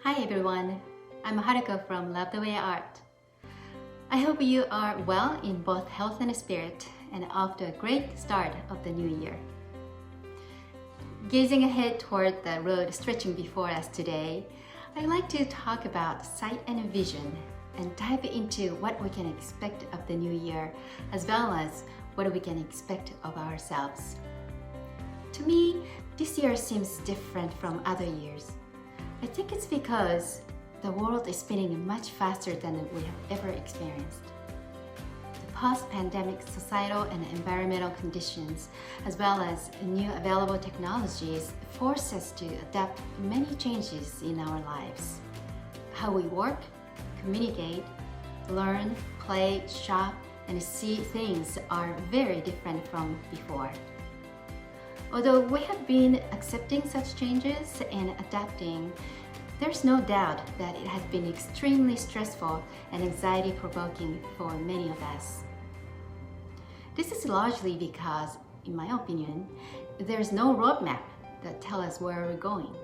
Hi everyone, I'm Haruko from Love the Way Art. I hope you are well in both health and spirit and off to a great start of the new year. Gazing ahead toward the road stretching before us today, I'd like to talk about sight and vision and dive into what we can expect of the new year as well as what we can expect of ourselves. To me, this year seems different from other years. I think it's because the world is spinning much faster than we have ever experienced. The post-pandemic societal and environmental conditions, as well as new available technologies, force us to adapt many changes in our lives. How we work, communicate, learn, play, shop, and see things are very different from before. Although we have been accepting such changes and adapting, there's no doubt that it has been extremely stressful and anxiety-provoking for many of us. This is largely because, in my opinion, there's no roadmap that tells us where we're going.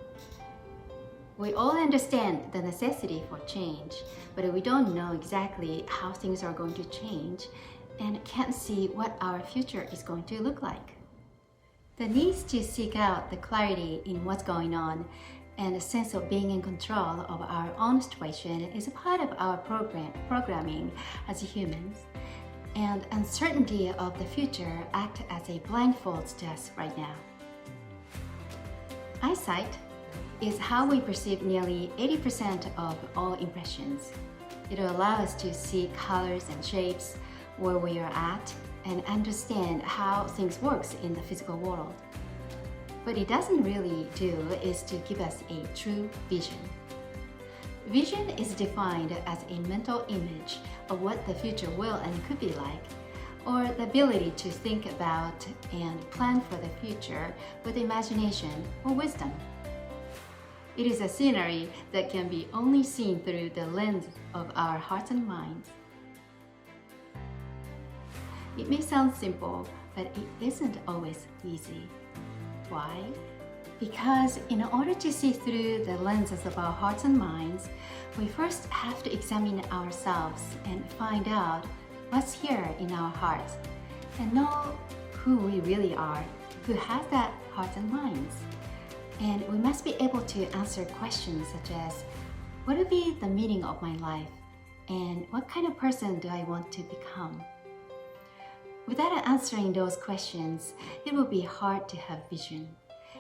We all understand the necessity for change, but we don't know exactly how things are going to change and can't see what our future is going to look like. The need to seek out the clarity in what's going on and a sense of being in control of our own situation is a part of our programming as humans, and uncertainty of the future acts as a blindfold to us right now. Eyesight is how we perceive nearly 80% of all impressions. It will allow us to see colors and shapes, where we are at, and understand how things work in the physical world. What it doesn't really do is to give us a true vision. Vision is defined as a mental image of what the future will and could be like, or the ability to think about and plan for the future with imagination or wisdom. It is a scenery that can be only seen through the lens of our hearts and minds. It may sound simple, but it isn't always easy. Why? Because in order to see through the lenses of our hearts and minds, we first have to examine ourselves and find out what's here in our hearts and know who we really are, who has that hearts and minds. And we must be able to answer questions such as, what would be the meaning of my life? And what kind of person do I want to become? Without answering those questions, it will be hard to have vision.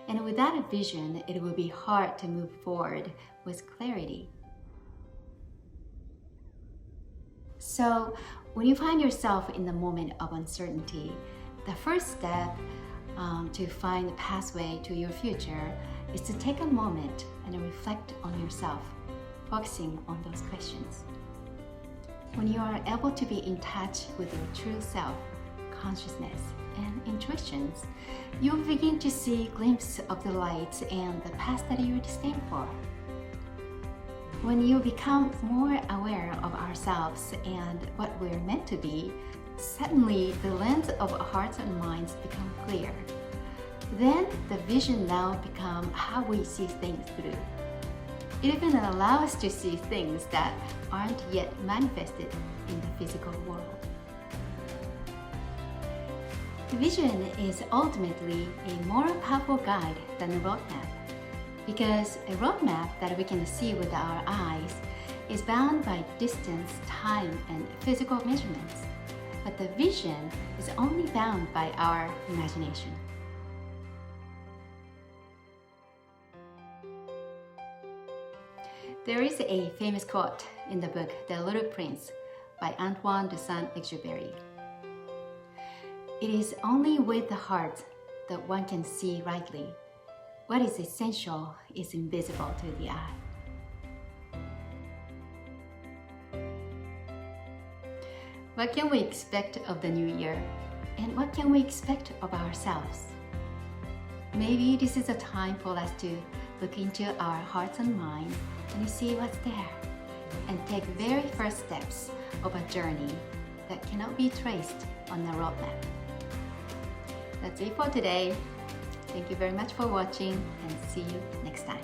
And without a vision, it will be hard to move forward with clarity. So, when you find yourself in the moment of uncertainty, the first step to find the pathway to your future is to take a moment and reflect on yourself, focusing on those questions. When you are able to be in touch with your true self, consciousness, and intuitions, you'll begin to see glimpses of the light and the path that you're destined for. When you become more aware of ourselves and what we're meant to be, suddenly the lens of our hearts and minds become clear. Then the vision now becomes how we see things through. It even allows us to see things that aren't yet manifested in the physical world. Vision is ultimately a more powerful guide than a roadmap, because a roadmap that we can see with our eyes is bound by distance, time, and physical measurements, but the vision is only bound by our imagination. There is a famous quote in the book The Little Prince by Antoine de Saint-Exupéry. It is only with the heart that one can see rightly. What is essential is invisible to the eye. What can we expect of the new year? And what can we expect of ourselves? Maybe this is a time for us to look into our hearts and minds and see what's there, and take very first steps of a journey that cannot be traced on the roadmap. That's it for today. Thank you very much for watching, and see you next time.